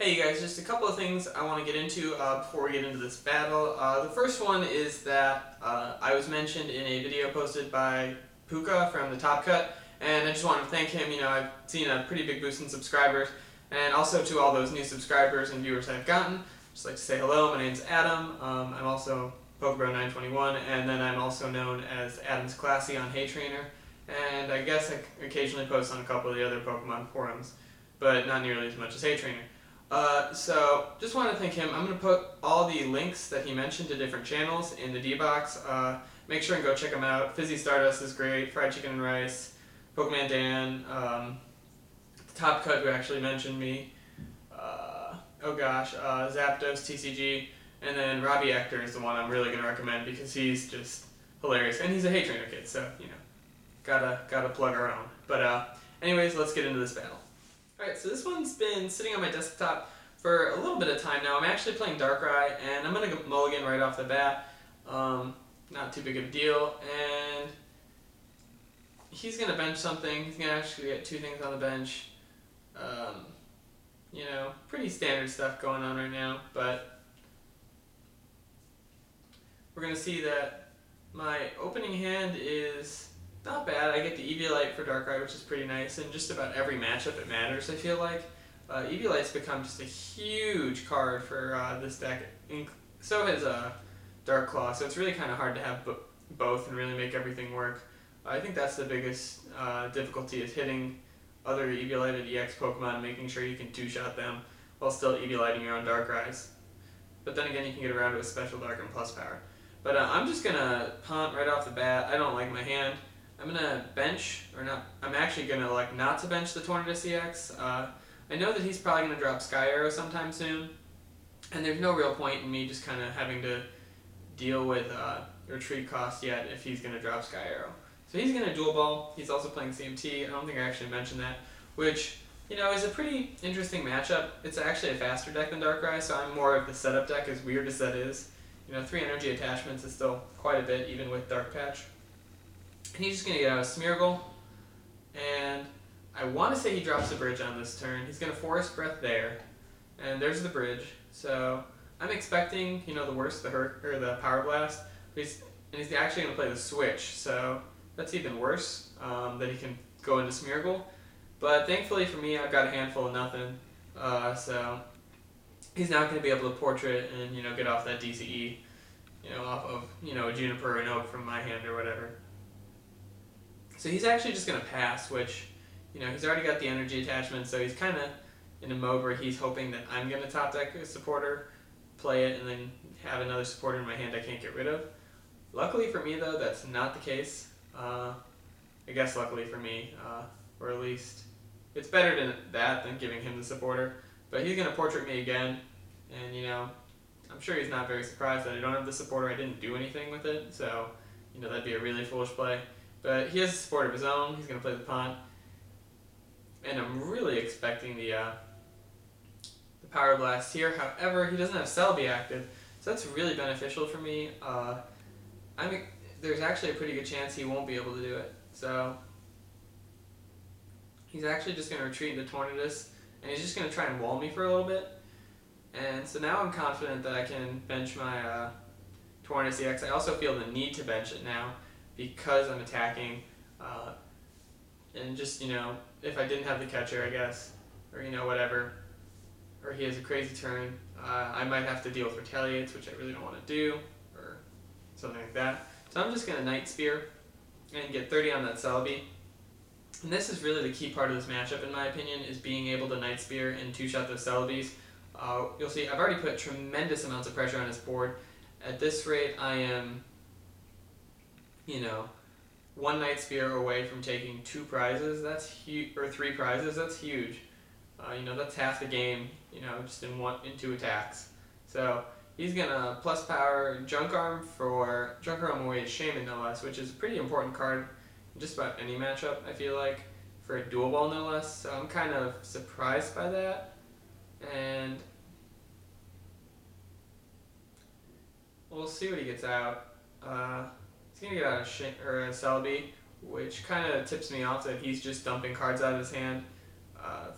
Hey you guys, just a couple of things I want to get into before we get into this battle. The first one is that I was mentioned in a video posted by Puka from the Top Cut, and I just want to thank him. You know, I've seen a pretty big boost in subscribers, and also to all those new subscribers and viewers I've gotten. Just like to say hello. My name's Adam. I'm also Pokebro921, and then I'm also known as Adam's Classy on Hey Trainer, and I guess I occasionally post on a couple of the other Pokemon forums, but not nearly as much as Hey Trainer. So just want to thank him. I'm going to put all the links that he mentioned to different channels in the D-Box. Make sure and go check them out. Fizzy Stardust is great, Fried Chicken and Rice, Pokemon Dan, Top Cut who actually mentioned me, Zapdos TCG, and then Robbie Actor is the one I'm really going to recommend because he's just hilarious. And he's a Hey Trainer kid, so, you know, gotta plug our own. But anyways, let's get into this battle. Alright, so this one's been sitting on my desktop for a little bit of time now. I'm actually playing Darkrai, and I'm going to go mulligan right off the bat. Not too big of a deal, and he's going to bench something. He's going to actually get two things on the bench. You know, pretty standard stuff going on right now, but we're going to see that my opening hand is not bad. I get the Eviolite for Darkrai, which is pretty nice, and just about every matchup it matters, I feel like. Eviolite's become just a huge card for this deck. So has Dark Claw, so it's really kind of hard to have both and really make everything work. I think that's the biggest difficulty, is hitting other Eviolated EX Pokemon and making sure you can two-shot them while still Evioliting your own Darkrai's. But then again, you can get around it with Special Dark and Plus Power. But I'm just going to punt right off the bat. I don't like my hand. I'm going to bench, or not, I'm actually going to elect not to bench the Tornadus EX. I know that he's probably going to drop Sky Arrow sometime soon, and there's no real point in me just kind of having to deal with retreat cost yet if he's going to drop Sky Arrow. So he's going to Dual Ball. He's also playing CMT. I don't think I actually mentioned that, which, you know, is a pretty interesting matchup. It's actually a faster deck than Darkrai, so I'm more of the setup deck, as weird as that is. You know, 3 energy attachments is still quite a bit, even with Dark Patch. And he's just going to get out a Smeargle, and I want to say he drops the bridge on this turn. He's going to Forest Breath there, and there's the bridge. So I'm expecting, you know, the worst, the Power Blast, and he's actually going to play the Switch, so that's even worse, that he can go into Smeargle. But thankfully for me, I've got a handful of nothing, so he's not going to be able to Portrait and, you know, get off that DCE, you know, off of, you know, a Juniper or an Oak from my hand or whatever. So he's actually just going to pass, which, you know, he's already got the energy attachment, so he's kind of in a mode where he's hoping that I'm going to top deck a supporter, play it, and then have another supporter in my hand I can't get rid of. Luckily for me, though, that's not the case. I guess luckily for me, or at least it's better than giving him the supporter. But he's going to Portrait me again, and, you know, I'm sure he's not very surprised that I don't have the supporter. I didn't do anything with it, so, you know, that'd be a really foolish play. But he has a supporter of his own. He's going to play the Pont. And I'm really expecting the Power Blast here. However, he doesn't have Celebi active, so that's really beneficial for me. There's actually a pretty good chance he won't be able to do it. So he's actually just going to retreat into Tornadus, and he's just going to try and wall me for a little bit. And so now I'm confident that I can bench my Tornadus EX. I also feel the need to bench it now because I'm attacking. And just, you know, if I didn't have the catcher, I guess, or, you know, whatever, or he has a crazy turn, I might have to deal with Retaliates, which I really don't want to do, or something like that. So I'm just going to Night Spear and get 30 on that Celebi. And this is really the key part of this matchup, in my opinion, is being able to Night Spear and two-shot those Celebis. You'll see I've already put tremendous amounts of pressure on his board. At this rate, I am, you know, 1 Night Spear away from taking 2 prizes. That's huge, or 3 prizes. That's huge. You know, that's half the game. You know, just in 2 attacks. So he's gonna Plus Power Junk Arm away to Shaman, no less, which is a pretty important card in just about any matchup, I feel like, for a Dual Ball, no less. So I'm kind of surprised by that, and we'll see what he gets out. He's going to get out a Celebi, which kind of tips me off that he's just dumping cards out of his hand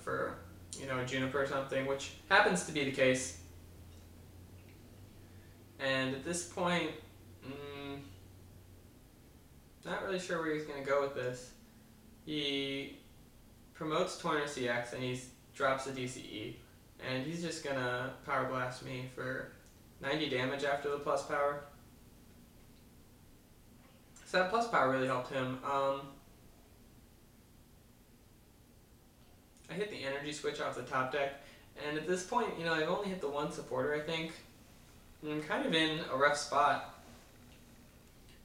for you know, a Juniper or something, which happens to be the case. And at this point, not really sure where he's going to go with this. He promotes Tornadus EX and he drops a DCE. And he's just going to Power Blast me for 90 damage after the plus power. So that plus power really helped him. I hit the energy switch off the top deck, and at this point, you know, I've only hit the one supporter, I think. And I'm kind of in a rough spot.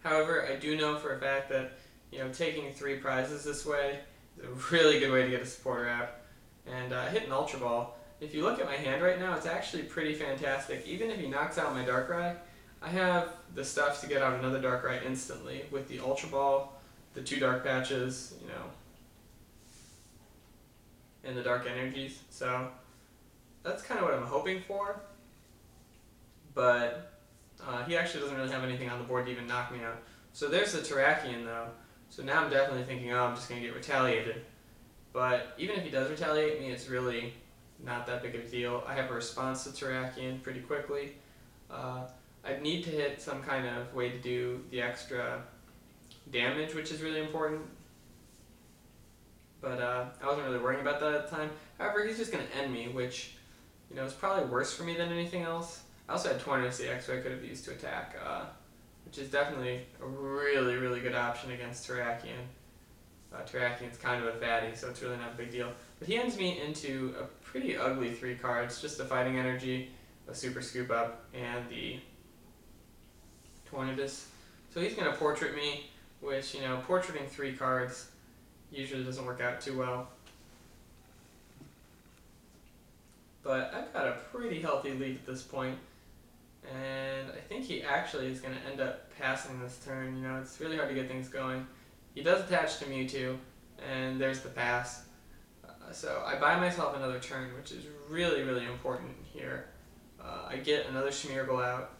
However, I do know for a fact that, you know, taking 3 prizes this way is a really good way to get a supporter out. And I hit an Ultra Ball. If you look at my hand right now, it's actually pretty fantastic. Even if he knocks out my Darkrai, I have the stuff to get out another Darkrai instantly with the Ultra Ball, the 2 Dark Patches, you know, and the Dark Energies. So that's kind of what I'm hoping for. But he actually doesn't really have anything on the board to even knock me out. So there's the Terrakion though. So now I'm definitely thinking, oh, I'm just going to get retaliated. But even if he does retaliate me, it's really not that big of a deal. I have a response to Terrakion pretty quickly. I'd need to hit some kind of way to do the extra damage, which is really important. But I wasn't really worrying about that at the time. However, he's just going to end me, which, you know, is probably worse for me than anything else. I also had Tornadus EX, so I could have used to attack, which is definitely a really, really good option against Terrakion. Terrakion's kind of a fatty, so it's really not a big deal. But he ends me into a pretty ugly 3 cards, just a Fighting Energy, a Super Scoop Up, and the Tornadus. So he's going to Portrait me, which, you know, portraiting 3 cards usually doesn't work out too well. But I've got a pretty healthy lead at this point, and I think he actually is going to end up passing this turn. You know, it's really hard to get things going. He does attach to Mewtwo, and there's the pass. So I buy myself another turn, which is really, really important here. I get another Smeargle out,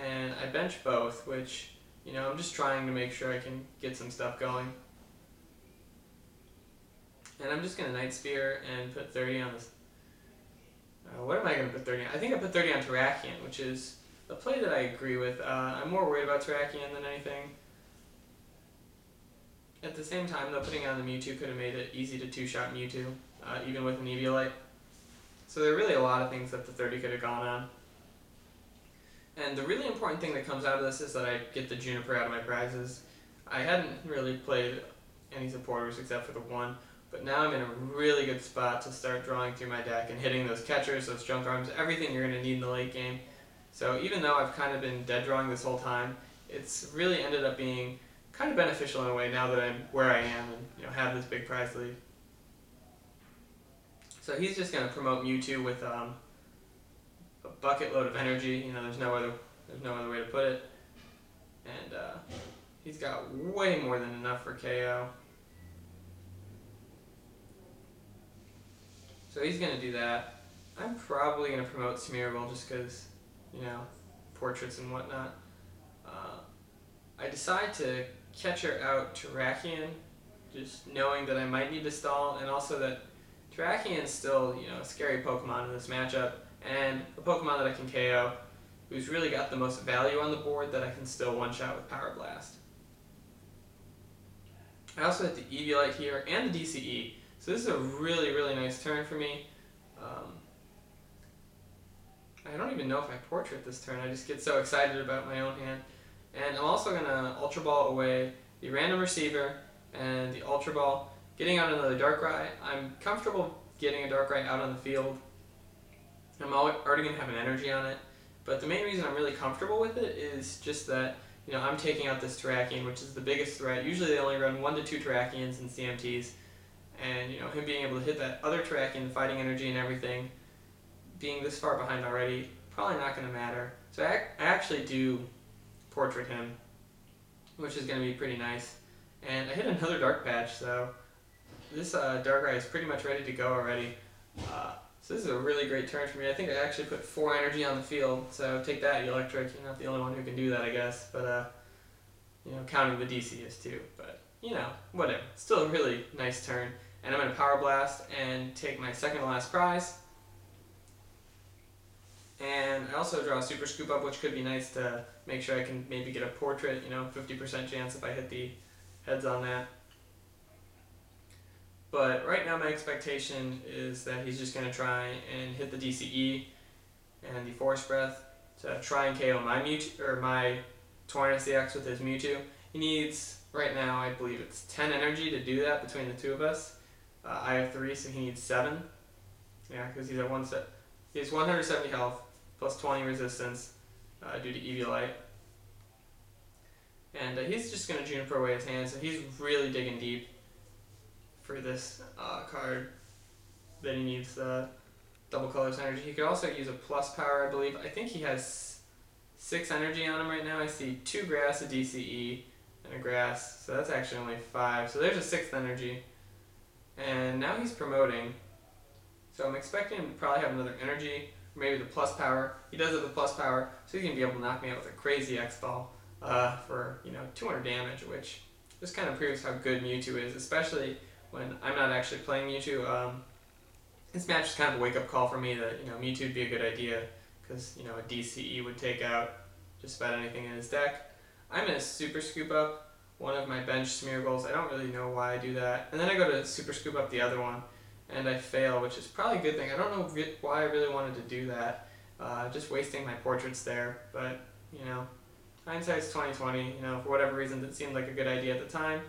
and I bench both, which, you know, I'm just trying to make sure I can get some stuff going. And I'm just going to Night Spear and put 30 on this. What am I going to put 30 on? I think I put 30 on Terrakion, which is a play that I agree with. I'm more worried about Terrakion than anything. At the same time, though, putting on the Mewtwo could have made it easy to 2-shot Mewtwo, even with an Eviolite. So there are really a lot of things that the 30 could have gone on. And the really important thing that comes out of this is that I get the Juniper out of my prizes. I hadn't really played any supporters except for the one, but now I'm in a really good spot to start drawing through my deck and hitting those catchers, those junk arms, everything you're going to need in the late game. So even though I've kind of been dead drawing this whole time, it's really ended up being kind of beneficial in a way now that I'm where I am and, you know, have this big prize lead. So he's just going to promote Mewtwo with a bucket load of energy. You know, there's no other way to put it. And he's got way more than enough for KO. So he's going to do that. I'm probably going to promote Smeargle just because, you know, portraits and whatnot. I decide to catcher out Terrakion, just knowing that I might need to stall, and also that Terrakion is still, you know, a scary Pokemon in this matchup, and a Pokemon that I can KO, who's really got the most value on the board that I can still one-shot with Power Blast. I also hit the Eviolite here, and the DCE, so this is a really, really nice turn for me. I don't even know if I portrait this turn, I just get so excited about my own hand. And I'm also going to Ultra Ball away the random receiver and the Ultra Ball, getting out another Darkrai. I'm comfortable getting a Darkrai out on the field. I'm already going to have an energy on it, but the main reason I'm really comfortable with it is just that, you know, I'm taking out this Terrakion, which is the biggest threat. Usually they only run 1 to 2 Terrakions in CMTs, and, you know, him being able to hit that other Terrakion, fighting energy and everything, being this far behind already, probably not going to matter. So I actually do portrait him, which is going to be pretty nice. And I hit another Dark Patch, so this Darkrai is pretty much ready to go already. So this is a really great turn for me. I think I actually put 4 energy on the field, so take that, Electric. You're not the only one who can do that, I guess. But, you know, counting the DC is too. But, you know, whatever. Still a really nice turn. and I'm going to Power Blast and take my second to last prize. And I also draw a Super Scoop Up, which could be nice to make sure I can maybe get a portrait, 50% chance if I hit the heads on that. But right now my expectation is that he's just going to try and hit the DCE and the Force Breath to try and KO my my Tornadus-DEX with his Mewtwo. He needs, right now, I believe it's 10 energy to do that between the two of us. I have 3, so he needs 7. Yeah, because he's at he has 170 health, plus 20 resistance due to Eviolite. And he's just going to Juniper away his hand, so he's really digging deep for this card that he needs double colors energy. He could also use a plus power, I believe. I think he has 6 energy on him right now. I see 2 grass, a DCE, and a grass, so that's actually only 5. So there's a 6th energy. And now he's promoting, so I'm expecting him to probably have another energy, or maybe the plus power. He does have the plus power, so he's going to be able to knock me out with a crazy X-Ball for 200 damage, which just kind of proves how good Mewtwo is, especially when I'm not actually playing Mewtwo. This match is kind of a wake-up call for me that Mewtwo would be a good idea, because a DCE would take out just about anything in his deck. I'm going to Super Scoop Up one of my bench Smeargles. I don't really know why I do that. And then I go to Super Scoop Up the other one, and I fail, which is probably a good thing. I don't know why I really wanted to do that. Just wasting my portraits there, but hindsight's 20/20. For whatever reason, it seemed like a good idea at the time.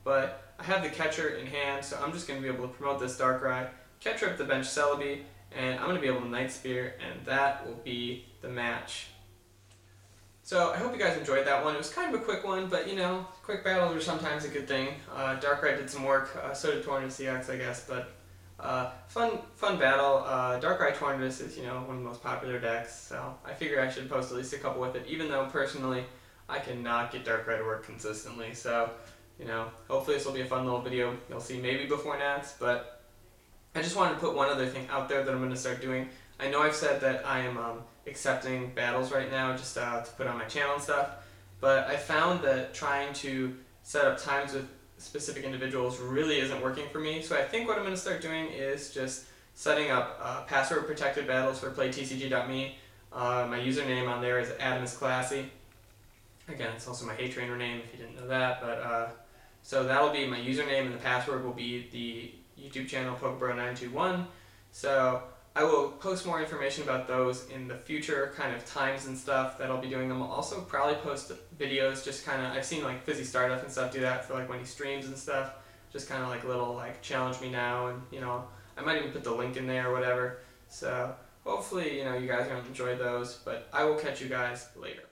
But I have the catcher in hand, so I'm just going to be able to promote this Darkrai, catcher up the bench Celebi, and I'm going to be able to Night Spear, and that will be the match. So I hope you guys enjoyed that one. It was kind of a quick one, but quick battles are sometimes a good thing. Darkrai did some work, so did Tornadus-DEX, I guess, but fun battle. Darkrai Tornadus is one of the most popular decks, so I figure I should post at least a couple with it, even though personally I cannot get Darkrai to work consistently. So hopefully this will be a fun little video. You'll see maybe before Nats, but I just wanted to put one other thing out there that I'm going to start doing. I know I've said that I am accepting battles right now just to put on my channel and stuff, but I found that trying to set up times with specific individuals really isn't working for me. So I think what I'm going to start doing is just setting up password protected battles for PlayTCG.me. My username on there is AdamIsClassy. Again, it's also my hate trainer name if you didn't know that, but so that'll be my username, and the password will be the YouTube channel Pokebro921. So I will post more information about those in the future, kind of times and stuff that I'll be doing them. I'll also probably post videos, just kind of, I've seen like Fizzy Stardust and stuff do that for like when he streams and stuff, just kind of like little like challenge me now, and I might even put the link in there or whatever. So hopefully you guys are going to enjoy those, but I will catch you guys later.